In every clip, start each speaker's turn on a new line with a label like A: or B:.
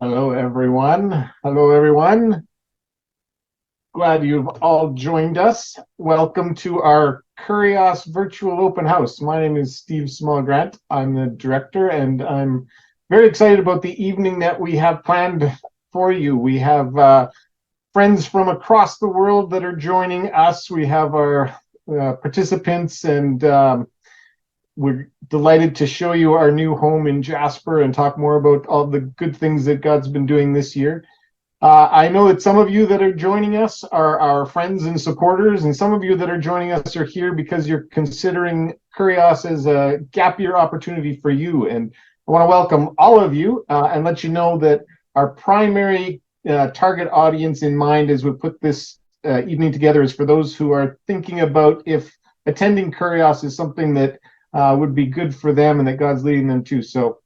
A: Hello, everyone. Hello, everyone. Glad you've all joined us. Welcome to our Kurios virtual open house. My name is Steve Smallgrant. I'm the director, and I'm very excited about the evening that we have planned for you. We have friends from across the world that are joining us. We have our participants, and we're delighted to show you our new home in Jasper and talk more about all the good things that God's been doing this year. I know that some of you that are joining us are our friends and supporters, and some of you that are joining us are here because you're considering Kurios as a gap year opportunity for you. And I want to welcome all of you and let you know that our primary target audience in mind as we put this evening together is for those who are thinking about if attending Kurios is something that would be good for them and that God's leading them to. So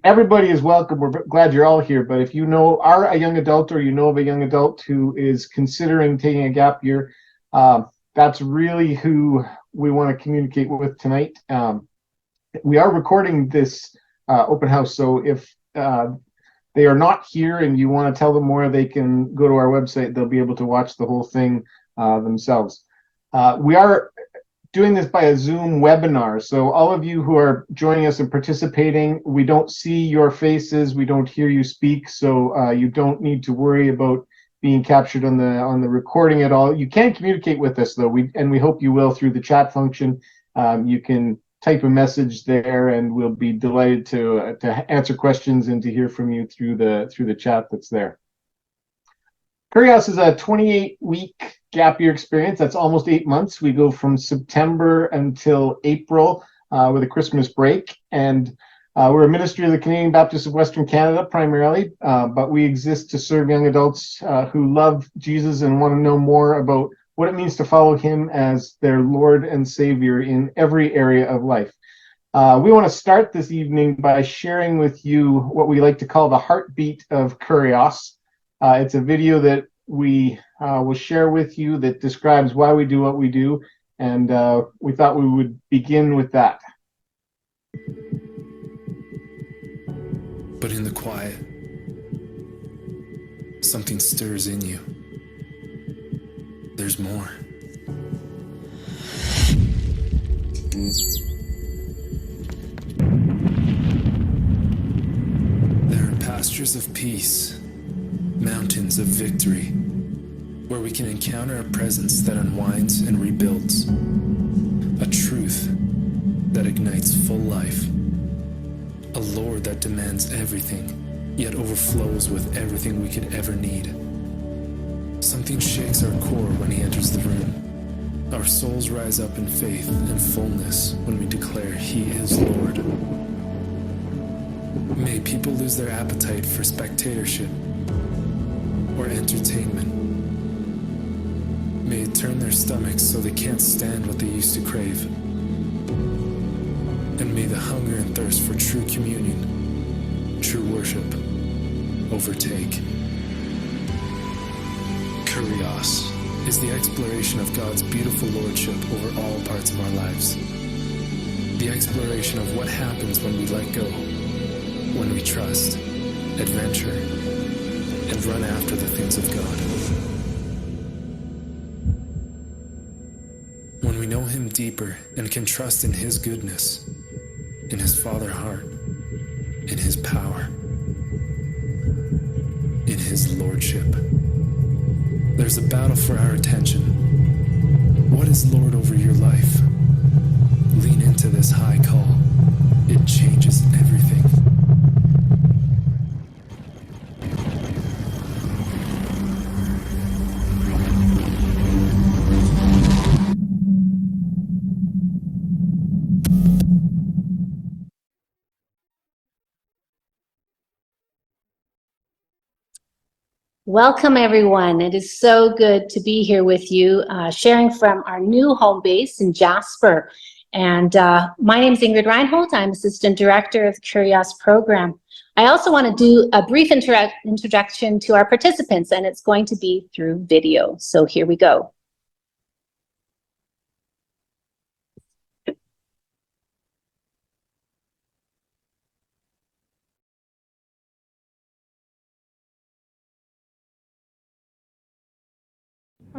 A: everybody is welcome. We're glad you're all here. But if you are a young adult or you know of a young adult who is considering taking a gap year, that's really who we want to communicate with tonight. We are recording this open house, so if they are not here and you want to tell them more, they can go to our website. They'll be able to watch the whole thing themselves. We are doing this by a Zoom webinar. So all of you who are joining us and participating, we don't see your faces, we don't hear you speak, so you don't need to worry about being captured on the recording at all. You can communicate with us though, we hope you will through the chat function. You can type a message there, and we'll be delighted to answer questions and to hear from you through the chat that's there. Kurios is a 28-week gap year experience. That's almost 8 months. We go from September until April with a Christmas break. And we're a ministry of the Canadian Baptists of Western Canada primarily, but we exist to serve young adults who love Jesus and want to know more about what it means to follow him as their Lord and Savior in every area of life. We want to start this evening by sharing with you what we like to call the heartbeat of Kurios. It's a video that we will share with you that describes why we do what we do, and we thought we would begin with that.
B: But in the quiet, something stirs in you. There's more. There are pastures of peace, mountains of victory, where we can encounter a presence that unwinds and rebuilds, a truth that ignites full life, a Lord that demands everything, yet overflows with everything we could ever need. Something shakes our core when he enters the room. Our souls rise up in faith and fullness when we declare he is Lord. May people lose their appetite for spectatorship or entertainment. May it turn their stomachs so they can't stand what they used to crave. And may the hunger and thirst for true communion, true worship, overtake. Kurios is the exploration of God's beautiful lordship over all parts of our lives. The exploration of what happens when we let go, when we trust, adventure, and run after the things of God. When we know him deeper and can trust in his goodness, in his Father heart, in his power, in his lordship. There's a battle for our attention. What is Lord over your life? Lean into this high call. It changes everything.
C: Welcome, everyone. It is so good to be here with you, sharing from our new home base in Jasper. And my name is Ingrid Reinhold. I'm Assistant Director of the Kurios program. I also want to do a brief introduction to our participants, and it's going to be through video. So here we go.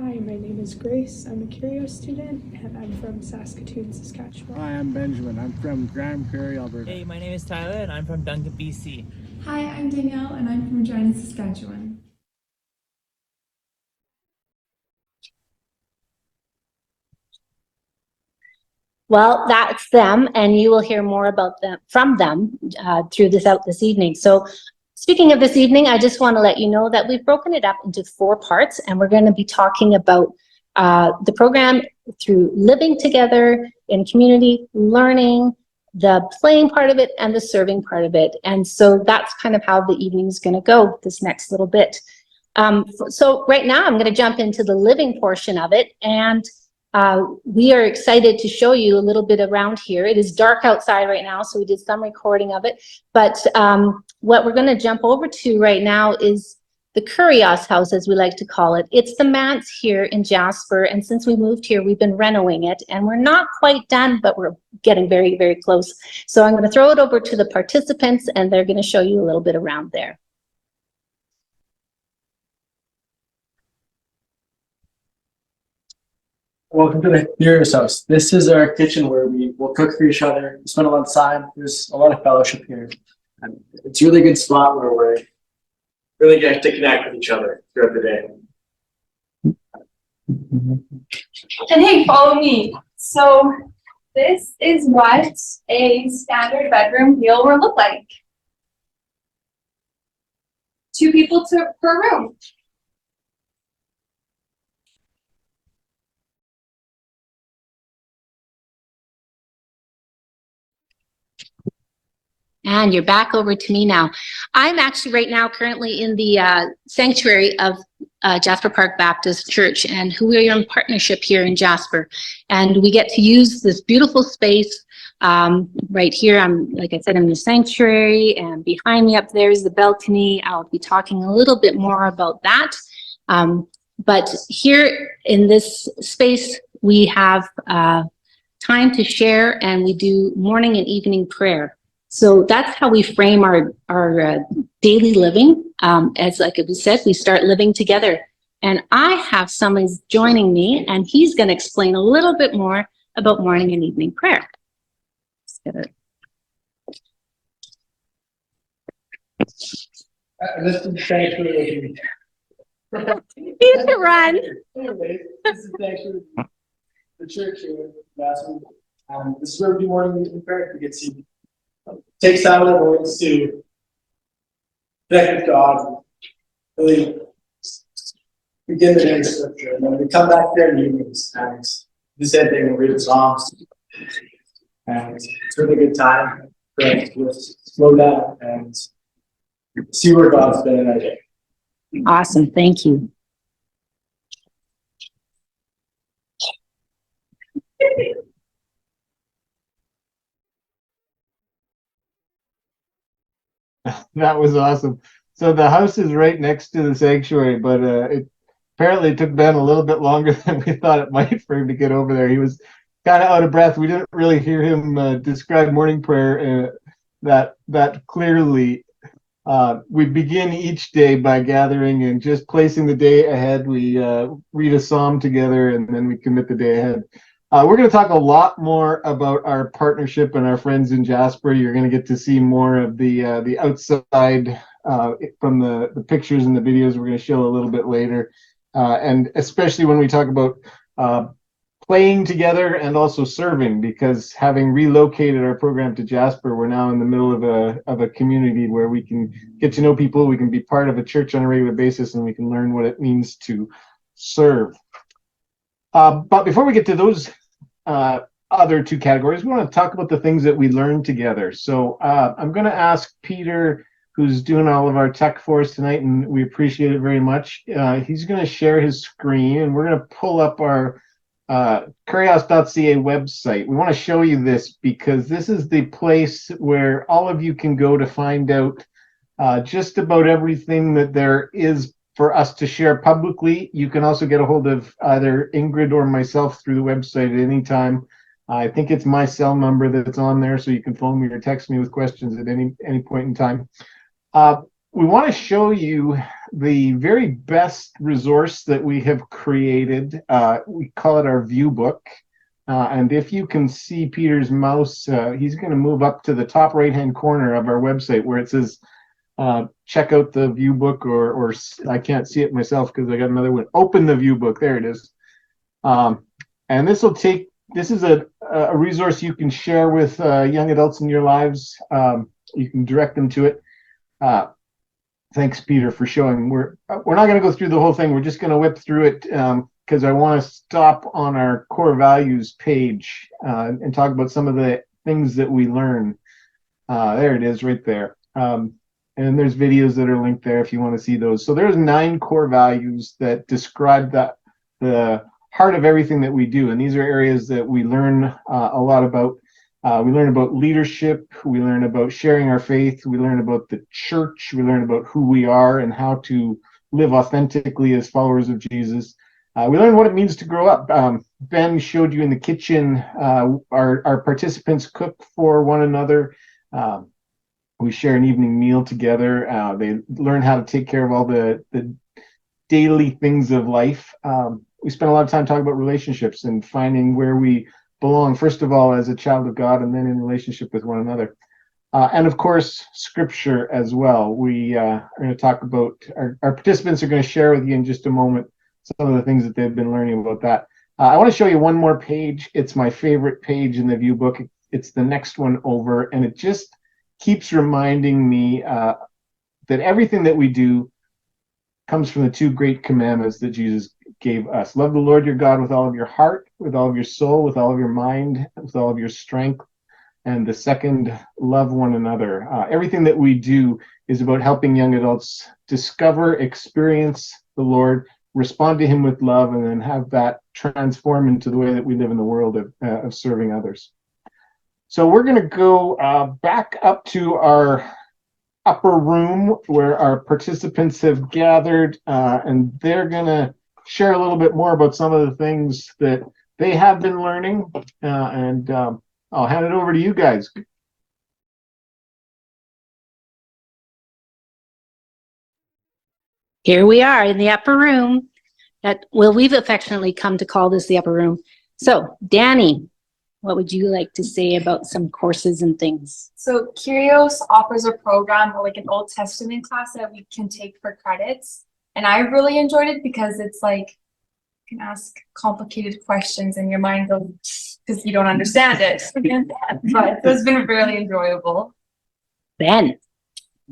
D: Hi, my name is Grace. I'm a Kurios student, and I'm from Saskatoon, Saskatchewan.
E: Hi, I'm Benjamin. I'm from Grand Prairie, Alberta.
F: Hey, my name is Tyler, and I'm from Duncan, BC.
G: Hi, I'm Danielle, and I'm from Regina, Saskatchewan.
C: Well, that's them, and you will hear more about them from them through this evening. So speaking of this evening, I just want to let you know that we've broken it up into 4 parts, and we're going to be talking about the program through living together in community, learning, the playing part of it, and the serving part of it. And so that's kind of how the evening is going to go this next little bit. So right now I'm going to jump into the living portion of it, and we are excited to show you a little bit around here. It is dark outside right now, so we did some recording of it. But what we're going to jump over to right now is the Kurios house, as we like to call it. It's the manse here in Jasper, and since we moved here, we've been renovating it, and we're not quite done, but we're getting very, very close. So I'm going to throw it over to the participants, and they're going to show you a little bit around there.
E: Welcome to the Kurios house. This is our kitchen where we will cook for each other. We spend a lot of time. There's a lot of fellowship here. And it's a really good spot where we're really getting to connect with each other throughout the day.
G: And hey, follow me. So this is what a standard bedroom meal will look like. 2 people per room.
C: And you're back over to me now. I'm actually right now currently in the sanctuary of Jasper Park Baptist Church, and who we are in partnership here in Jasper. And we get to use this beautiful space right here. Like I said, I'm in the sanctuary, and behind me up there is the balcony. I'll be talking a little bit more about that. But here in this space, we have time to share, and we do morning and evening prayer. So that's how we frame our daily living. As like we said, we start living together. And I have someone joining me, and he's going to explain a little bit more about morning and evening prayer.
E: This is the sanctuary.
C: You can run.
E: Anyways, this is actually the church here. This is where we do morning and evening prayer. We get to take time in the mornings to connect with God, really begin the day in scripture, and then we come back here in the evenings and do the same thing. We read the Psalms, and it's a really good time for us to just slow down and see where God's been in our day.
C: Awesome. Thank you.
A: That was awesome. So the house is right next to the sanctuary, but it apparently took Ben a little bit longer than we thought it might for him to get over there. He was kind of out of breath. We didn't really hear him describe morning prayer that clearly. We begin each day by gathering and just placing the day ahead. We read a psalm together, and then we commit the day ahead. We're going to talk a lot more about our partnership and our friends in Jasper. You're going to get to see more of the outside from the pictures and the videos we're going to show a little bit later. And especially when we talk about playing together and also serving, because having relocated our program to Jasper, we're now in the middle of a community where we can get to know people, we can be part of a church on a regular basis, and we can learn what it means to serve. But before we get to those other 2 categories, we want to talk about the things that we learned together. So I'm going to ask Peter, who's doing all of our tech for us tonight, and we appreciate it very much. He's going to share his screen, and we're going to pull up our Kurios.ca website. We want to show you this because this is the place where all of you can go to find out just about everything that there is for us to share publicly. You can also get a hold of either Ingrid or myself through the website at any time. I think it's my cell number that's on there, so you can phone me or text me with questions at any point in time. we want to show you the very best resource that we have created. We call it our view book. And if you can see Peter's mouse, he's going to move up to the top right-hand corner of our website where it says, check out the view book, or I can't see it myself because I got another one. Open the view book. There it is. And this is a resource you can share with young adults in your lives. You can direct them to it. Thanks, Peter, for showing. We're not going to go through the whole thing. We're just going to whip through it because I want to stop on our core values page and talk about some of the things that we learn. There it is, right there. And there's videos that are linked there if you want to see those. So there's 9 core values that describe the heart of everything that we do, and these are areas that we learn a lot about. We learn about leadership, we learn about sharing our faith, we learn about the church, we learn about who we are and how to live authentically as followers of Jesus. We learn what it means to grow up. Ben showed you in the kitchen, our participants cook for one another. We share an evening meal together. They learn how to take care of all the daily things of life. We spend a lot of time talking about relationships and finding where we belong, first of all, as a child of God, and then in relationship with one another. And of course, scripture as well. We are going to talk about, our participants are going to share with you in just a moment some of the things that they've been learning about that. I want to show you one more page. It's my favorite page in the view book. It's the next one over, and it just keeps reminding me that everything that we do comes from the 2 great commandments that Jesus gave us. Love the Lord your God with all of your heart, with all of your soul, with all of your mind, with all of your strength. And the second, love one another. Everything that we do is about helping young adults discover, experience the Lord, respond to him with love, and then have that transform into the way that we live in the world of serving others. So we're going to go back up to our upper room where our participants have gathered, and they're going to share a little bit more about some of the things that they have been learning, and I'll hand it over to you guys.
C: Here we are in the upper room. We've affectionately come to call this the upper room. So, Danny, what would you like to say about some courses and things?
G: So Kurios offers a program, like an Old Testament class that we can take for credits. And I really enjoyed it because it's like, you can ask complicated questions and your mind goes, because you don't understand it. But it's been really enjoyable.
C: Ben.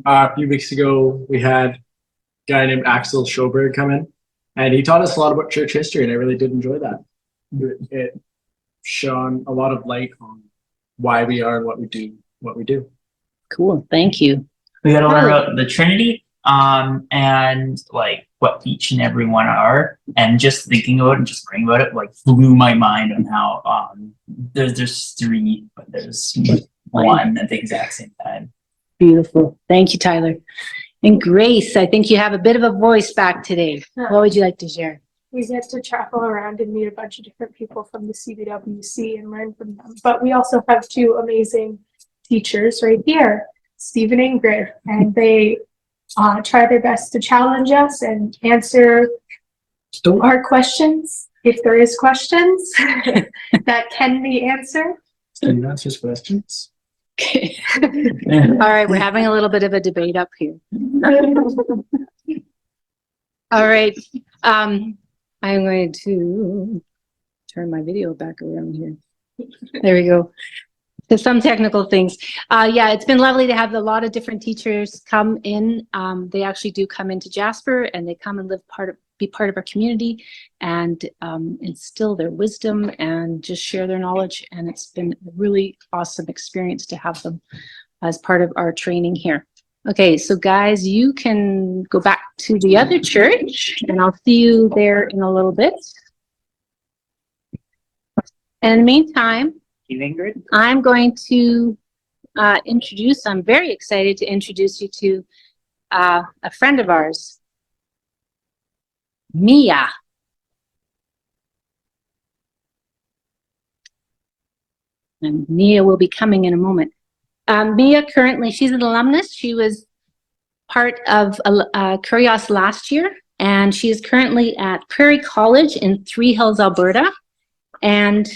E: A few weeks ago, we had a guy named Axel Schoberg come in, and he taught us a lot about church history, and I really did enjoy that. It shone a lot of light on why we are and what we do.
C: Cool, thank you.
F: We got to learn about the Trinity, and like what each and every one are, and just thinking about it and just learning about it like blew my mind on how there's 3, but there's 1 at the exact same time.
C: Beautiful. Thank you, Tyler. And Grace, I think you have a bit of a voice back today. What would you like to share?
D: We get to travel around and meet a bunch of different people from the CBWC and learn from them. But we also have 2 amazing teachers right here, Steve and Ingrid, and they try their best to challenge us and answer our questions, if there is questions that can be answered.
E: Steve answers questions.
C: All right, we're having a little bit of a debate up here. All right, I'm going to turn my video back around here. There we go. There's some technical things. Yeah, it's been lovely to have a lot of different teachers come in. They actually do come into Jasper, and they come and be part of our community and instill their wisdom and just share their knowledge. And it's been a really awesome experience to have them as part of our training here. Okay, so guys, you can go back to the other church, and I'll see you there in a little bit. In the meantime,
F: Ingrid?
C: I'm going to I'm very excited to introduce you to a friend of ours, Mia. And Mia will be coming in a moment. Mia currently, she's an alumnus. She was part of Kurios last year, and she is currently at Prairie College in Three Hills, Alberta. And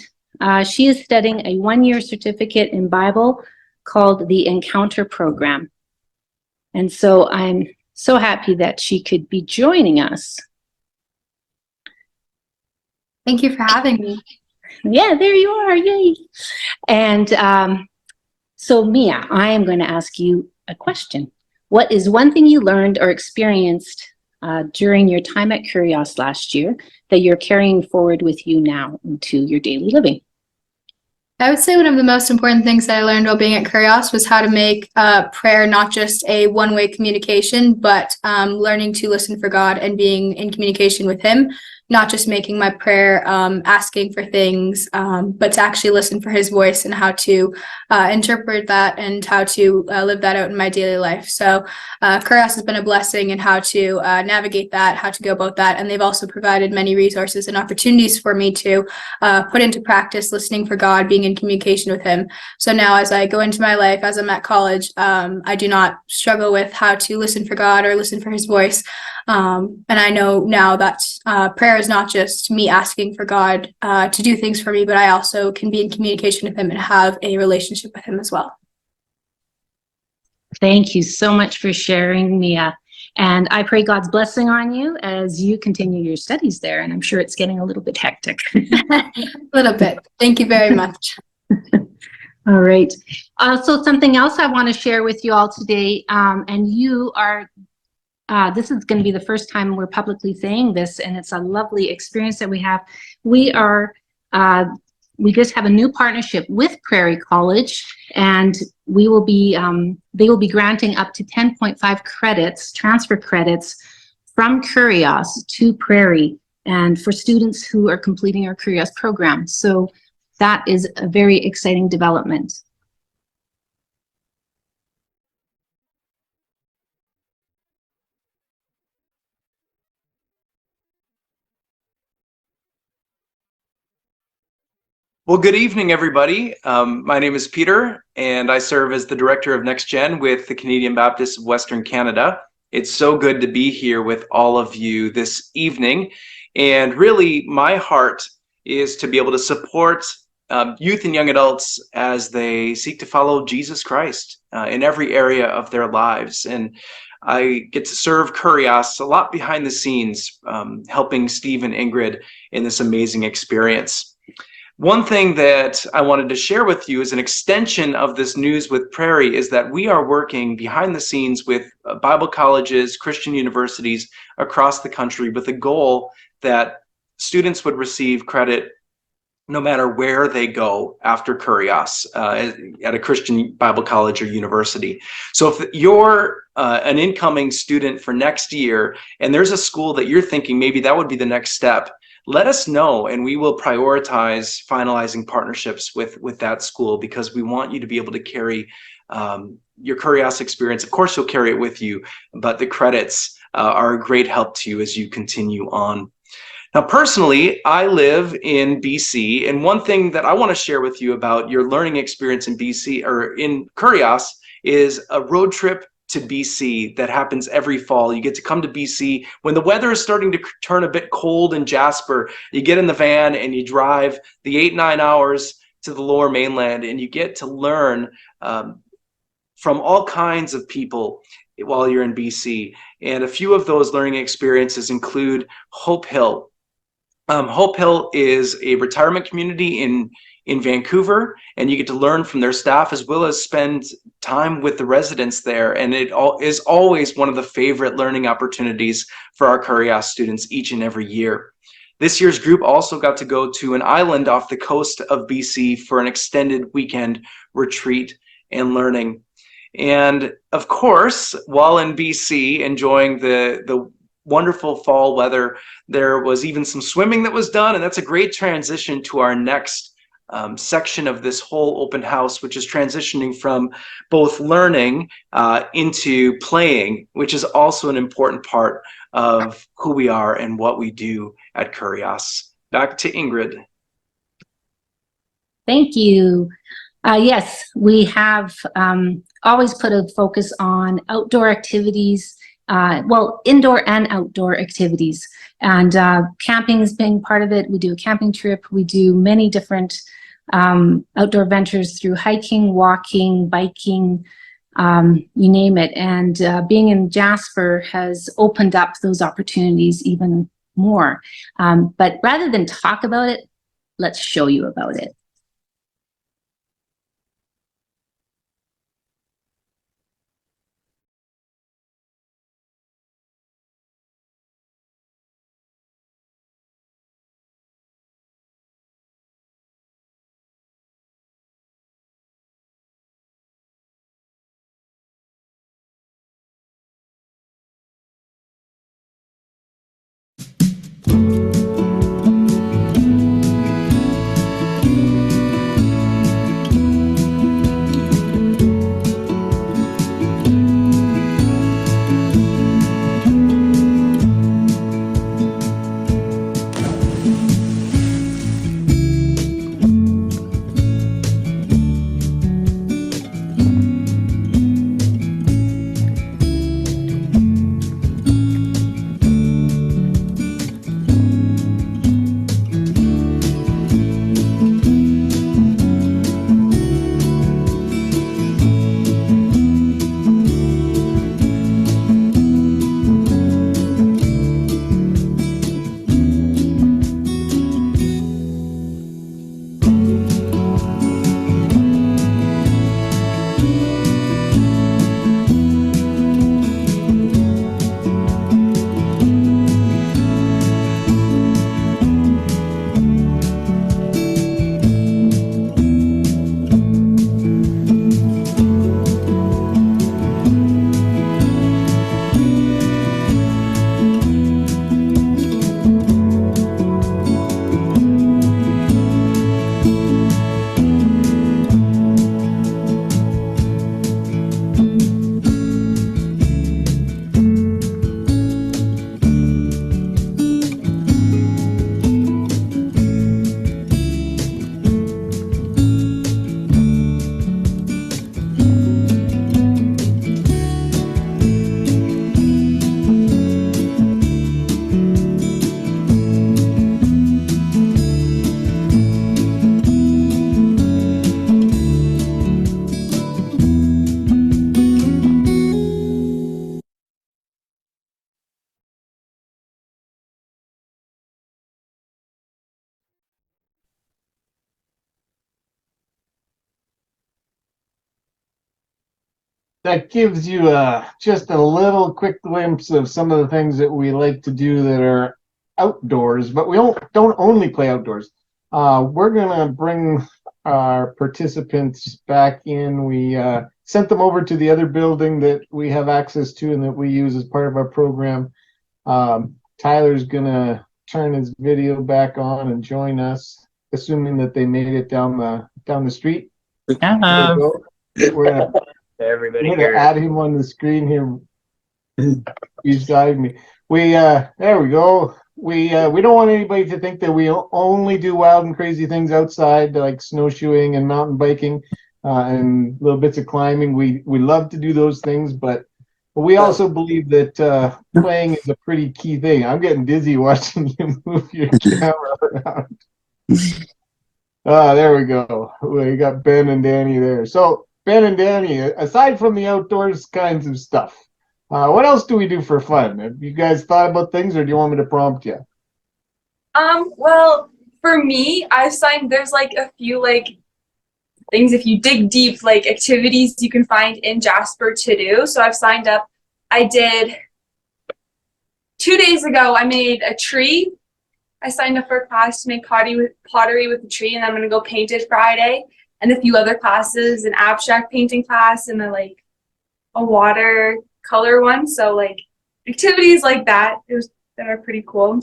C: she is studying a one-year certificate in Bible called the Encounter Program. And so I'm so happy that she could be joining us.
G: Thank you for having me.
C: Yeah, there you are. Yay. And so Mia, I am going to ask you a question. What is one thing you learned or experienced during your time at Kurios last year that you're carrying forward with you now into your daily living?
H: I would say one of the most important things that I learned while being at Kurios was how to make prayer not just a one-way communication, but learning to listen for God and being in communication with Him, not just making my prayer asking for things, but to actually listen for His voice and how to interpret that and how to live that out in my daily life. So Kurios has been a blessing in how to navigate that, how to go about that, and they've also provided many resources and opportunities for me to put into practice listening for God, being in communication with Him. So now as I go into my life, as I'm at college, I do not struggle with how to listen for God or listen for His voice. And I know now that prayer is not just me asking for God to do things for me, but I also can be in communication with Him and have a relationship with Him as well.
C: Thank you so much for sharing, Mia. And I pray God's blessing on you as you continue your studies there. And I'm sure it's getting a little bit hectic.
H: A little bit. Thank you very much.
C: All right. So something else I want to share with you all today, and you are, this is going to be the first time we're publicly saying this, and it's a lovely experience that we have. We are, we just have a new partnership with Prairie College, and we will be, they will be granting up to 10.5 credits, transfer credits from Kurios to Prairie, and for students who are completing our Kurios program. So that is a very exciting development.
I: Well, good evening, everybody. My name is Peter, and I serve as the Director of Next Gen with the Canadian Baptists of Western Canada. It's so good to be here with all of you this evening. And really, my heart is to be able to support youth and young adults as they seek to follow Jesus Christ in every area of their lives. And I get to serve Kurios a lot behind the scenes, helping Steve and Ingrid in this amazing experience. One thing that I wanted to share with you as an extension of this news with Prairie is that we are working behind the scenes with Bible colleges, Christian universities across the country with a goal that students would receive credit no matter where they go after Kurios at a Christian Bible college or university. So if you're an incoming student for next year and there's a school that you're thinking maybe that would be the next step, let us know and we will prioritize finalizing partnerships with that school, because we want you to be able to carry your Kurios experience. Of course, you'll carry it with you, but the credits are a great help to you as you continue on. Now, personally, I live in BC, and one thing that I want to share with you about your learning experience in BC or in Kurios is a road trip to BC that happens every fall. You get to come to BC when the weather is starting to turn a bit cold in Jasper. You get in the van and you drive the 8-9 hours to the lower mainland, and you get to learn from all kinds of people while you're in BC. And a few of those learning experiences include Hope Hill. Hope Hill is a retirement community in Vancouver, and you get to learn from their staff as well as spend time with the residents there. And it is always one of the favorite learning opportunities for our Kurios students each and every year. This year's group also got to go to an island off the coast of BC for an extended weekend retreat and learning. And of course, while in BC enjoying the wonderful fall weather, there was even some swimming that was done, and that's a great transition to our next section of this whole open house, which is transitioning from both learning into playing, which is also an important part of who we are and what we do at Kurios. Back to Ingrid.
C: Thank you. Yes, we have always put a focus on outdoor activities, well, indoor and outdoor activities. And camping is being part of it. We do a camping trip. We do many different outdoor ventures through hiking, walking, biking, you name it. And being in Jasper has opened up those opportunities even more. But rather than talk about it, let's show you about it.
A: That gives you just a little quick glimpse of some of the things that we like to do that are outdoors, but we don't only play outdoors. We're gonna bring our participants back in. We sent them over to the other building that we have access to and that we use as part of our program. Tyler's gonna turn his video back on and join us, assuming that they made it down the street. There we go. We're gonna
F: Everybody
A: I'm gonna
F: here.
A: add him on the screen here beside me. There we go. We don't want anybody to think that we only do wild and crazy things outside, like snowshoeing and mountain biking and little bits of climbing. We love to do those things, but we also believe that playing is a pretty key thing. I'm getting dizzy watching you move your camera around. There we go. We got Ben and Danny there. So Ben and Danny, aside from the outdoors kinds of stuff, what else do we do for fun? Have you guys thought about things, or do you want me to prompt you?
G: Well, for me, there's like a few like things, if you dig deep, like activities you can find in Jasper to do. So I've signed up. I did 2 days ago, I made a tree. I signed up for a class to make pottery with a tree, and I'm gonna go paint it Friday. And a few other classes, an abstract painting class and a watercolor one. So like activities like that that are pretty cool.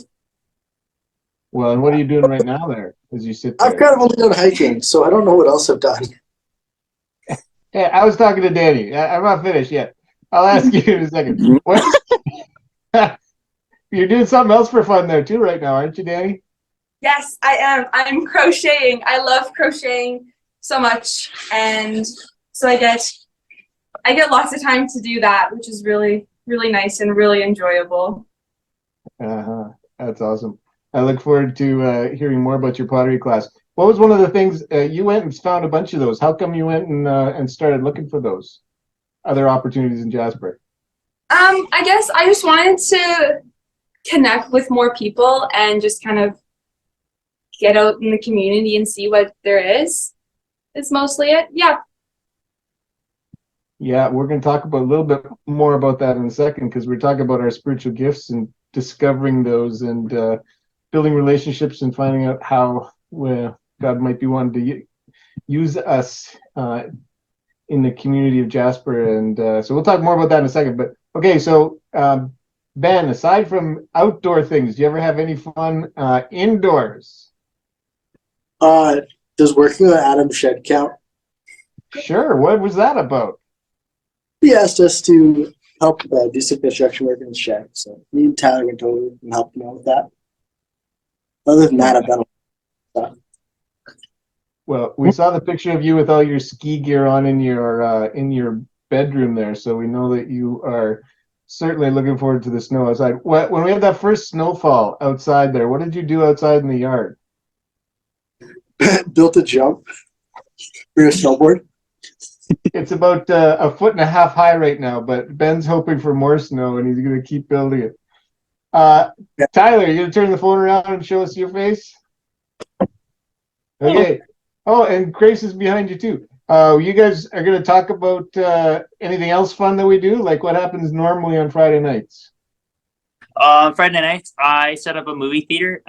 A: Well, and what are you doing right now there as you sit there?
E: I've kind of only done hiking, so I don't know what else I've done.
A: Hey, I was talking to Danny. I'm not finished yet. I'll ask you in a second. What? You're doing something else for fun there too right now, aren't you, Danny?
G: Yes, I am. I'm crocheting. I love crocheting so much. And so I get I get lots of time to do that, which is really, really nice and really enjoyable.
A: Uh-huh. That's awesome. I look forward to hearing more about your pottery class. What was one of the things you went and found a bunch of those? How come you went and started looking for those other opportunities in Jasper?
G: I guess I just wanted to connect with more people and just kind of get out in the community and see what there is mostly it. Yeah.
A: Yeah, we're going to talk about a little bit more about that in a second, because we're talking about our spiritual gifts and discovering those and building relationships and finding out how God might be wanting to use us in the community of Jasper. And so we'll talk more about that in a second. But okay, so Ben, aside from outdoor things, do you ever have any fun indoors?
E: Does working on Adam's shed count?
A: Sure. What was that about?
E: He asked us to help do some construction work in his shed. So me and Tyler went over and helped him out with that. Other than that, I've done a lot of stuff.
A: Well, we saw the picture of you with all your ski gear on in your bedroom there, so we know that you are certainly looking forward to the snow outside. When we had that first snowfall outside there, what did you do outside in the yard?
E: Built a jump for a snowboard.
A: It's about 1.5 feet high right now, but Ben's hoping for more snow, and he's going to keep building it. Tyler, you going to turn the phone around and show us your face? Okay. Oh, and Grace is behind you too. You guys are going to talk about anything else fun that we do, like what happens normally on Friday nights?
F: Friday nights, I set up a movie theater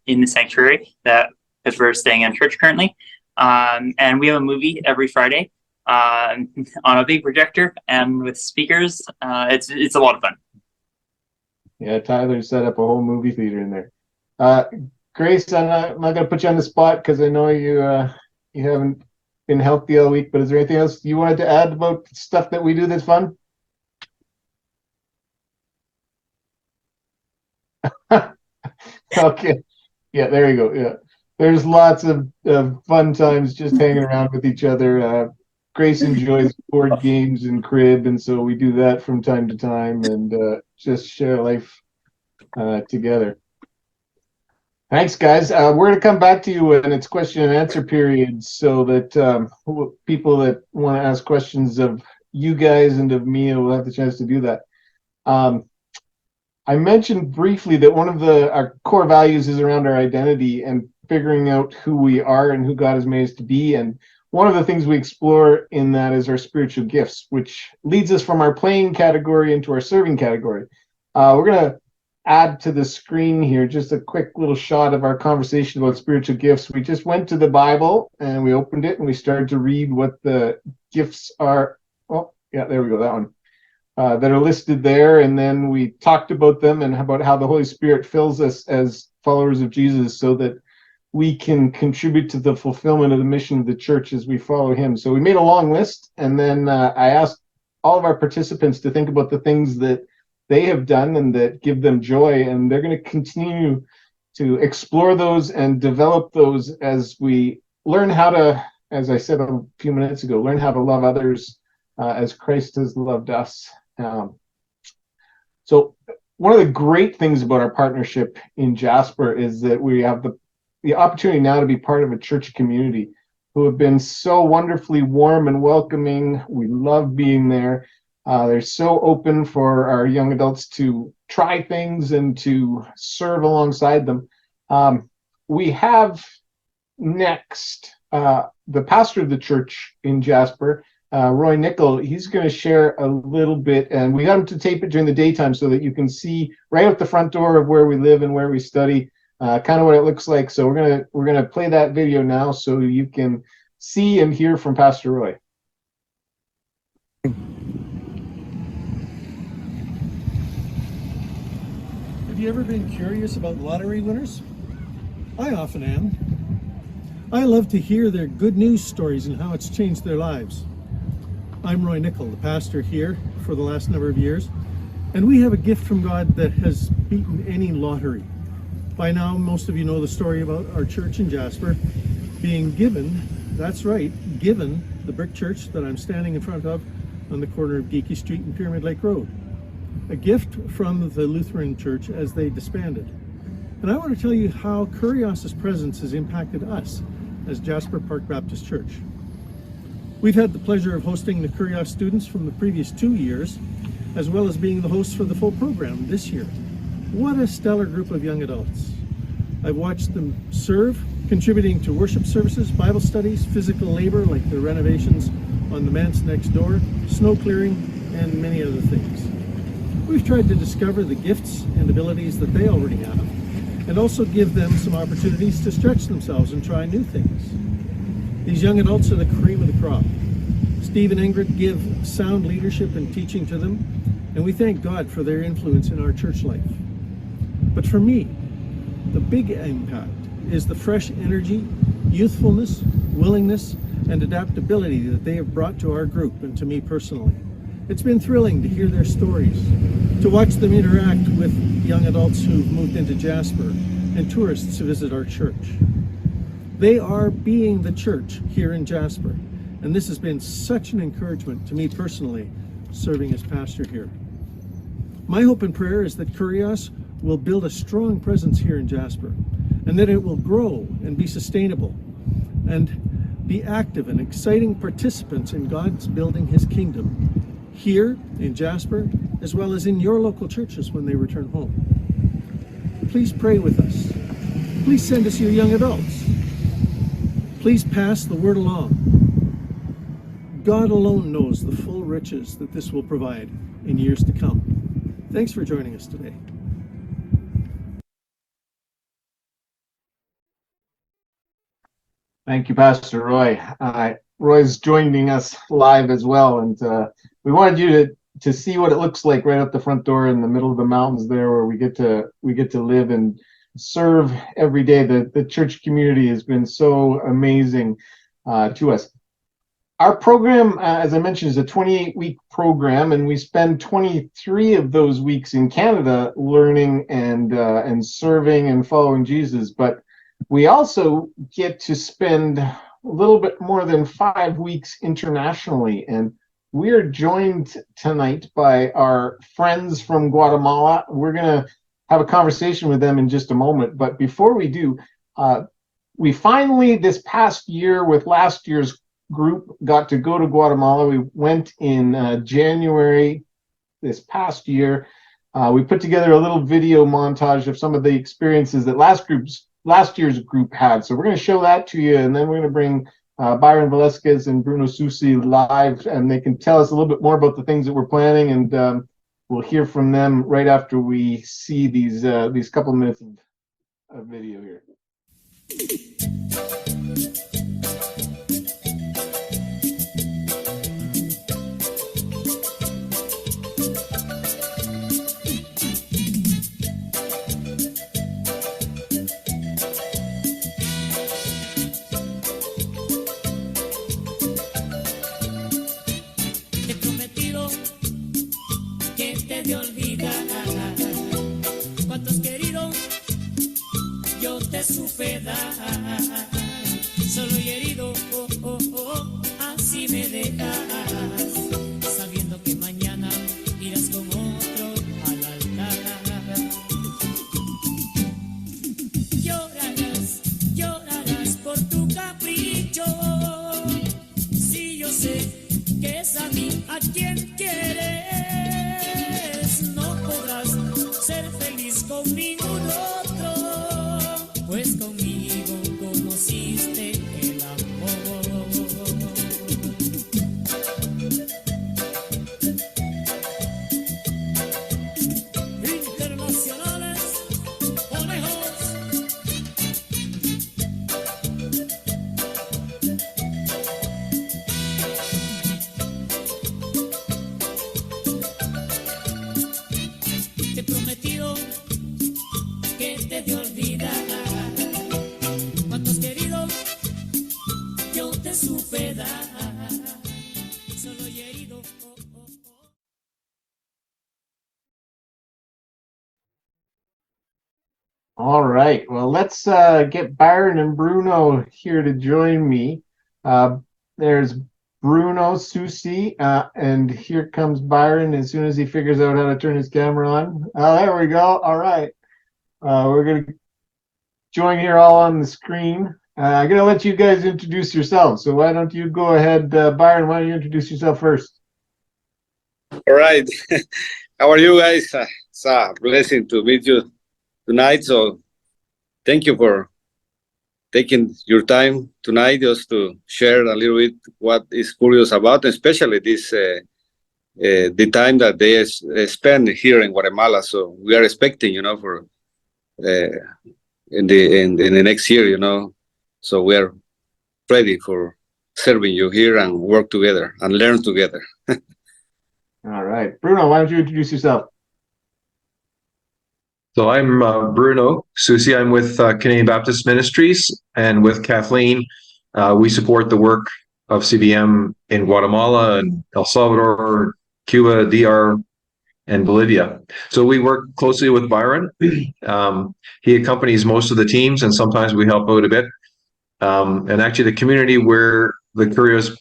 F: in the sanctuary because we're staying in church currently. And we have a movie every Friday on a big projector and with speakers. It's a lot of fun.
A: Yeah, Tyler set up a whole movie theater in there. Grace, I'm not going to put you on the spot because I know you haven't been healthy all week, but is there anything else you wanted to add about stuff that we do that's fun? Okay. Yeah, there you go. Yeah. There's lots of fun times just hanging around with each other. Grace enjoys board games and crib, and so we do that from time to time and just share life together. Thanks, guys. We're going to come back to you when it's question and answer period so that people that want to ask questions of you guys and of me will have the chance to do that. I mentioned briefly that one of our core values is around our identity and figuring out who we are and who God has made us to be. And one of the things we explore in that is our spiritual gifts, which leads us from our playing category into our serving category. We're going to add to the screen here just a quick little shot of our conversation about spiritual gifts. We just went to the Bible and we opened it and we started to read what the gifts are. Oh, yeah, there we go, that one. That are listed there, and then we talked about them and about how the Holy Spirit fills us as followers of Jesus so that we can contribute to the fulfillment of the mission of the church as we follow him. So we made a long list, and then I asked all of our participants to think about the things that they have done and that give them joy, and they're going to continue to explore those and develop those as we learn how to, as I said a few minutes ago, learn how to love others as Christ has loved us. So one of the great things about our partnership in Jasper is that we have the opportunity now to be part of a church community who have been so wonderfully warm and welcoming. We love being there. They're so open for our young adults to try things and to serve alongside them. We have next the pastor of the church in Jasper, Roy Nickel. He's going to share a little bit, and we got him to tape it during the daytime so that you can see right out the front door of where we live and where we study, kind of what it looks like. So we're gonna play that video now so you can see and hear from Pastor Roy.
J: Have you ever been curious about lottery winners? I often am. I love to hear their good news stories and how it's changed their lives. I'm Roy Nickel, the pastor here for the last number of years, and we have a gift from God that has beaten any lottery. By now, most of you know the story about our church in Jasper being given, that's right, given the brick church that I'm standing in front of, on the corner of Geeky Street and Pyramid Lake Road. A gift from the Lutheran Church as they disbanded. And I want to tell you how Kurios' presence has impacted us as Jasper Park Baptist Church. We've had the pleasure of hosting the Kurios students from the previous 2 years, as well as being the hosts for the full program this year. What a stellar group of young adults. I've watched them serve, contributing to worship services, Bible studies, physical labor like the renovations on the manse next door, snow clearing, and many other things. We've tried to discover the gifts and abilities that they already have, and also give them some opportunities to stretch themselves and try new things. These young adults are the cream of the crop. Steve and Ingrid give sound leadership and teaching to them, and we thank God for their influence in our church life. But for me, the big impact is the fresh energy, youthfulness, willingness, and adaptability that they have brought to our group and to me personally. It's been thrilling to hear their stories, to watch them interact with young adults who've moved into Jasper and tourists who visit our church. They are being the church here in Jasper, and this has been such an encouragement to me personally, serving as pastor here. My hope and prayer is that Kurios will build a strong presence here in Jasper, and that it will grow and be sustainable, and be active and exciting participants in God's building his kingdom here in Jasper, as well as in your local churches when they return home. Please pray with us. Please send us your young adults. Please pass the word along. God alone knows the full riches that this will provide in years to come. Thanks for joining us today.
A: Thank you, Pastor Roy. Roy's joining us live as well, and we wanted you to see what it looks like right out the front door in the middle of the mountains there, where we get to live and serve every day. The church community has been so amazing to us. Our program, as I mentioned, is a 28-week program, and we spend 23 of those weeks in Canada learning and serving and following Jesus. But we also get to spend a little bit more than 5 weeks internationally, and we are joined tonight by our friends from Guatemala. We're going to have a conversation with them in just a moment, but before we do, we finally, this past year with last year's group, got to go to Guatemala. We went in January this past year. We put together a little video montage of some of the experiences that last year's group had. So we're going to show that to you, and then we're going to bring Byron Velasquez and Bruno Susi live, and they can tell us a little bit more about the things that we're planning, and we'll hear from them right after we see these couple minutes of video here.
K: Supe dar, solo y herido, así me dejas, sabiendo que mañana irás con otro al altar. Llorarás por tu capricho, si yo sé que es a mí a quien quieres, no podrás ser feliz con ningún otro. Pues conmigo conociste el amor. Internacionales, conejos. Te he prometido que te de olvidar.
A: All right, well, let's get Byron and Bruno here to join me. There's Bruno, Susie, and here comes Byron as soon as he figures out how to turn his camera on. There we go. All right. We're going to join here all on the screen. I'm going to let you guys introduce yourselves. So why don't you go ahead, Byron, why don't you introduce yourself first?
L: All right. How are you guys? It's a blessing to meet you tonight. So thank you for taking your time tonight just to share a little bit what is Kurios about, especially this the time that they spend here in Guatemala. So we are expecting, for in the next year, So we are ready for serving you here and work together and learn together.
A: All right. Bruno, why don't you introduce yourself?
M: So I'm Bruno Susi. I'm with Canadian Baptist Ministries, and with Kathleen, we support the work of CBM in Guatemala and El Salvador, Cuba, DR, and Bolivia. So we work closely with Byron. He accompanies most of the teams, and sometimes we help out a bit. And actually, the community where the Kurios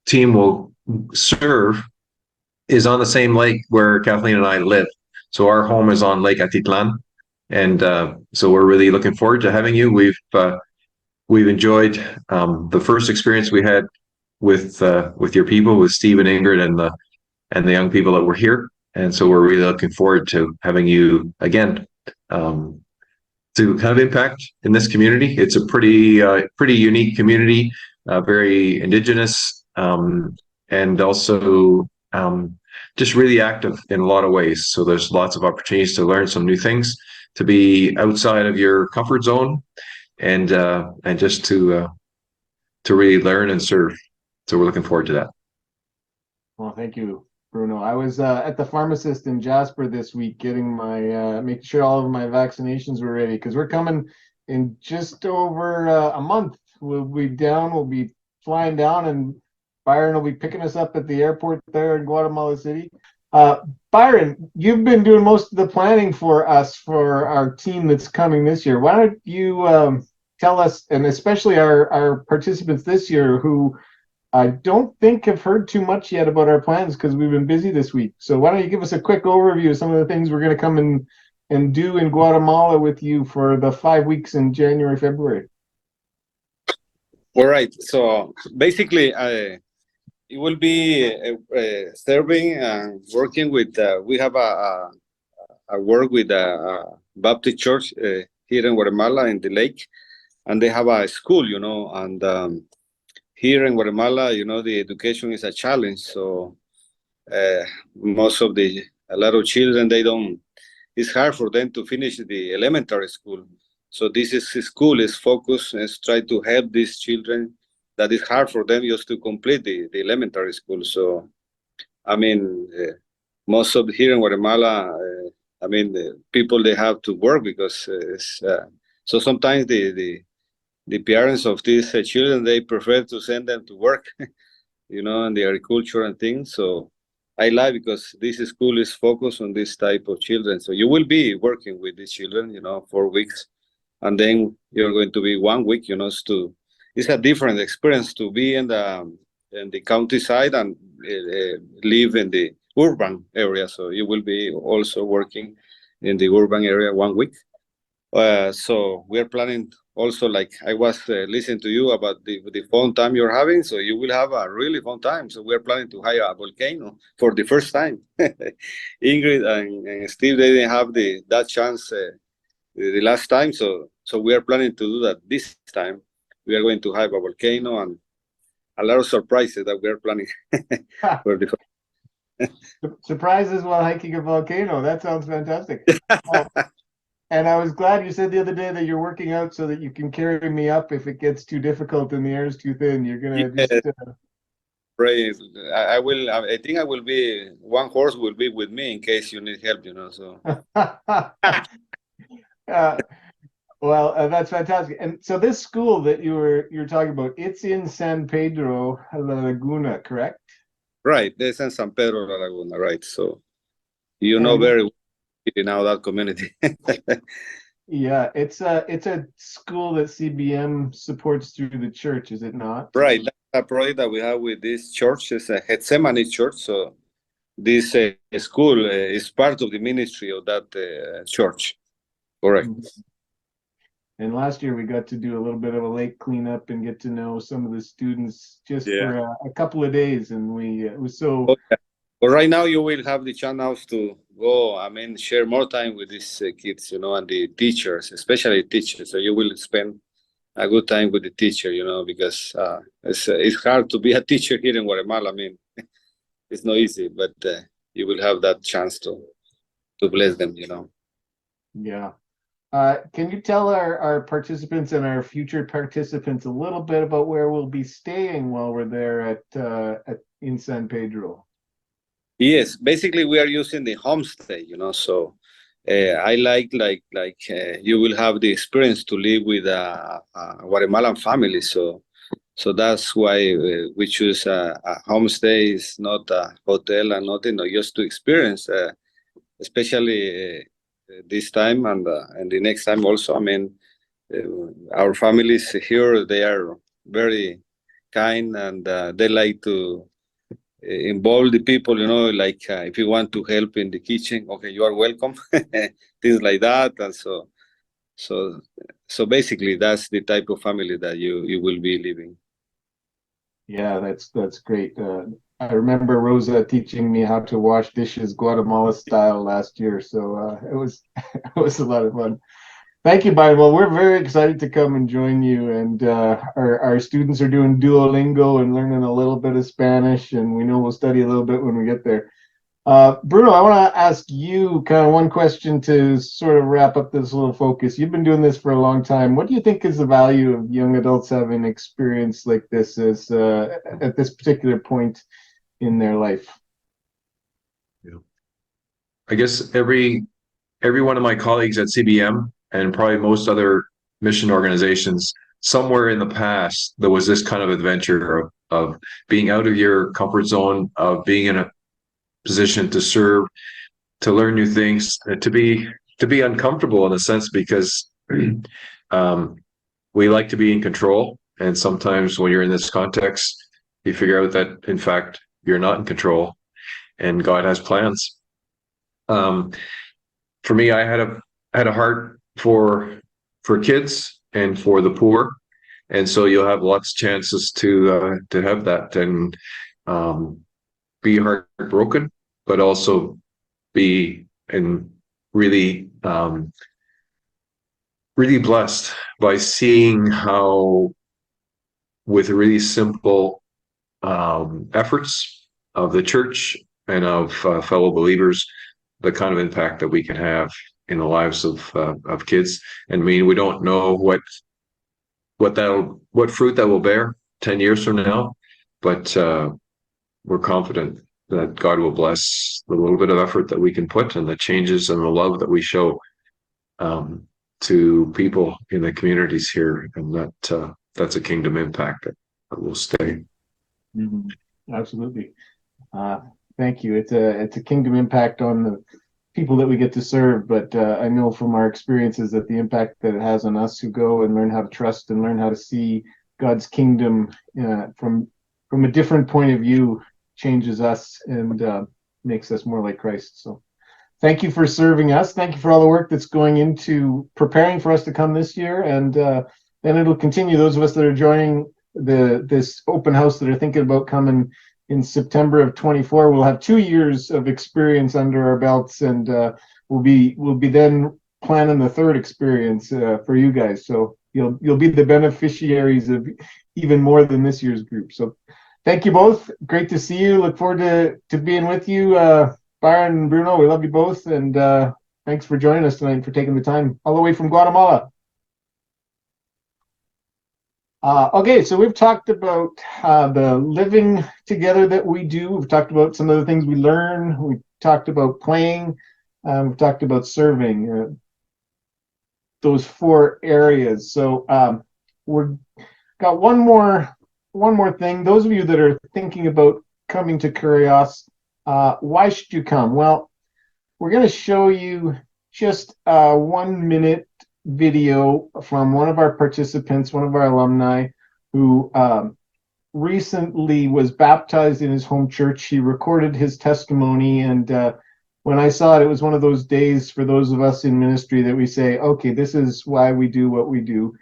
M: team will serve is on the same lake where Kathleen and I live. So our home is on Lake Atitlan, and so we're really looking forward to having you. We've enjoyed the first experience we had with your people, with Steve and Ingrid and the young people that were here, and so we're really looking forward to having you again to have impact in this community. It's a pretty unique community, very indigenous, and also just really active in a lot of ways. So there's lots of opportunities to learn some new things, to be outside of your comfort zone, and just to really learn and serve. So we're looking forward to that.
A: Well, thank you, Bruno. I was at the pharmacist in Jasper this week getting my making sure all of my vaccinations were ready, because we're coming in just over a month. We'll be flying down, and Byron will be picking us up at the airport there in Guatemala City. Byron, you've been doing most of the planning for us for our team that's coming this year. Why don't you tell us, and especially our participants this year who I don't think have heard too much yet about our plans because we've been busy this week. So why don't you give us a quick overview of some of the things we're going to come and do in Guatemala with you for the 5 weeks in January, February?
L: All right. So basically, it will be serving and working with. We have a work with a Baptist church here in Guatemala in the lake, and they have a school, and here in Guatemala, the education is a challenge. So most of a lot of children, it's hard for them to finish the elementary school. So school is focused and try to help these children that is hard for them just to complete the elementary school. So, most of here in Guatemala, the people, they have to work because so sometimes the parents of these children, they prefer to send them to work, in the agriculture and things. So I like because this school is focused on this type of children. So you will be working with these children, 4 weeks, and then you're going to be 1 week, it's a different experience to be in the countryside and live in the urban area. So you will be also working in the urban area 1 week. So we're planning also, like I was listening to you about the fun time you're having. So you will have a really fun time. So we're planning to hire a volcano for the first time. Ingrid and Steve, they didn't have that chance the last time. So we are planning to do that this time. We are going to have a volcano and a lot of surprises that we are planning for the
A: Surprises while hiking a volcano. That sounds fantastic. And I was glad you said the other day that you're working out so that you can carry me up if it gets too difficult and the air is too thin. You're gonna just
L: Right. I will. I think I will be. One horse will be with me in case you need help. So.
A: Well, that's fantastic. And so this school that you're talking about, it's in San Pedro La Laguna, correct?
L: Right. There's in San Pedro La Laguna, right? So you know very well now that community.
A: Yeah, it's a school that CBM supports through the church, is it not?
L: Right. a project that we have with this church is a Gethsemane church. So this school is part of the ministry of that church. Correct.
A: And last year we got to do a little bit of a lake cleanup and get to know some of the students just
L: Yeah.
A: for a couple of days, and it was so.
L: Okay. But right now you will have the chance to go. I mean, share more time with these kids, and the teachers, especially teachers. So you will spend a good time with the teacher, because it's hard to be a teacher here in Guatemala. I mean, it's not easy, but you will have that chance to bless them.
A: Yeah. Can you tell our participants and our future participants a little bit about where we'll be staying while we're there in San Pedro?
L: Yes, basically we are using the homestay, so I like you will have the experience to live with a Guatemalan family, so that's why we choose a homestay. It's not a hotel and nothing, just to experience, especially this time and the next time also. I mean, our families here, they are very kind, and they like to involve the people, like if you want to help in the kitchen, okay, you are welcome. Things like that. And so basically that's the type of family that you will be living.
A: Yeah, that's great. I remember Rosa teaching me how to wash dishes Guatemala style last year, so it was it was a lot of fun. Thank you, Byron. Well, we're very excited to come and join you, and our students are doing Duolingo and learning a little bit of Spanish, and we know we'll study a little bit when we get there. Bruno, I want to ask you kind of one question to sort of wrap up this little focus. You've been doing this for a long time. What do you think is the value of young adults having experience like this as at this particular point in their life?
M: Yeah. I guess every one of my colleagues at CBM and probably most other mission organizations, somewhere in the past, there was this kind of adventure of being out of your comfort zone, of being in a position to serve, to learn new things, to be uncomfortable in a sense, because we like to be in control. And sometimes when you're in this context, you figure out that in fact you're not in control and God has plans. For me, I had a heart for kids and for the poor, and so you'll have lots of chances to have that and be heartbroken, but also be and really really blessed by seeing how, with really simple efforts of the church and of fellow believers, the kind of impact that we can have in the lives of kids. And I mean, we don't know what fruit that will bear 10 years from now, but we're confident that God will bless the little bit of effort that we can put and the changes and the love that we show to people in the communities here, and that's a kingdom impact that will stay.
A: Mm-hmm. Absolutely. Thank you. It's a kingdom impact on the people that we get to serve, but I know from our experiences that the impact that it has on us who go and learn how to trust and learn how to see God's kingdom from a different point of view changes us and makes us more like Christ. So thank you for serving us. Thank you for all the work that's going into preparing for us to come this year, and then it'll continue. Those of us that are joining this open house that are thinking about coming in September of 24, we'll have 2 years of experience under our belts, and we'll be then planning the third experience for you guys. So you'll be the beneficiaries of even more than this year's group. So thank you both. Great to see you. Look forward to being with you, Byron and Bruno. We love you both, and thanks for joining us tonight, for taking the time all the way from Guatemala. Okay, so we've talked about the living together that we do. We've talked about some of the things we learn. We've talked about playing. We've talked about serving. Those 4 areas. So we've got one more thing. Those of you that are thinking about coming to Kurios, why should you come? Well, we're going to show you just a 1-minute video from one of our participants, one of our alumni, who recently was baptized in his home church. He recorded his testimony, and when I saw it, it was one of those days for those of us in ministry that we say, okay, this is why we do what we do.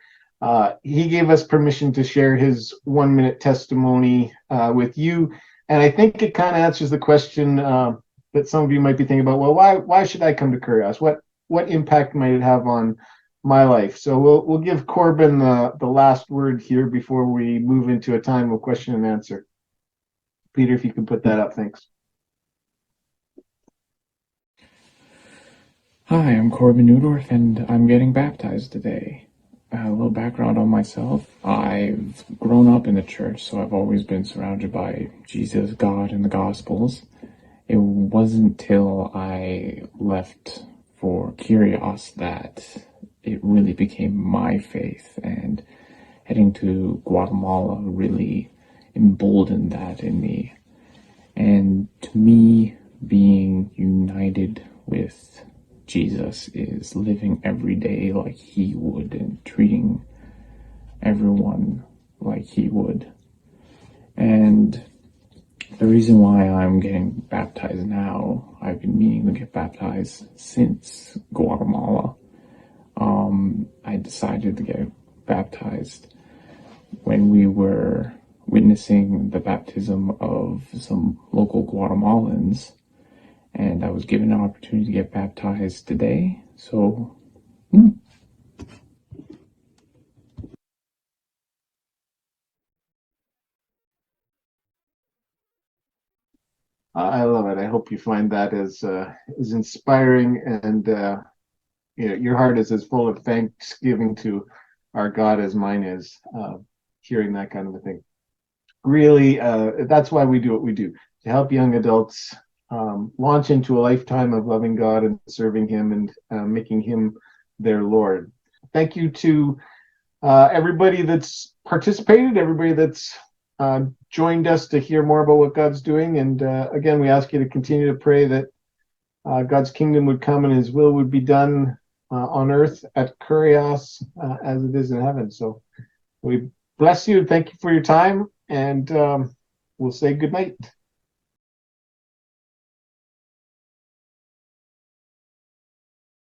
A: He gave us permission to share his 1-minute testimony with you, and I think it kind of answers the question that some of you might be thinking about. Well, why should I come to Kurios? What impact might it have on my life? So we'll give Corbin the last word here before we move into a time of question and answer. Peter, if you can put that up, thanks.
N: Hi, I'm Corbin Newdorf, and I'm getting baptized today. A little background on myself. I've grown up in the church, so I've always been surrounded by Jesus, God, and the Gospels. It wasn't till I left for Kurios that it really became my faith, and heading to Guatemala really emboldened that in me. And to me, being united with Jesus is living every day like he would and treating everyone like he would. And the reason why I'm getting baptized now, I've been meaning to get baptized since Guatemala. I decided to get baptized when we were witnessing the baptism of some local Guatemalans, and I was given an opportunity to get baptized today. So,
A: I love it. I hope you find that as inspiring, and your heart is as full of thanksgiving to our God as mine is. Hearing that kind of a thing, really, that's why we do what we do, to help young adults launch into a lifetime of loving God and serving Him and making Him their Lord. Thank you to everybody that's participated, everybody that's joined us to hear more about what God's doing. And again, we ask you to continue to pray that God's kingdom would come and His will would be done on earth at Kurios as it is in heaven. So we bless you and thank you for your time, and we'll say good night.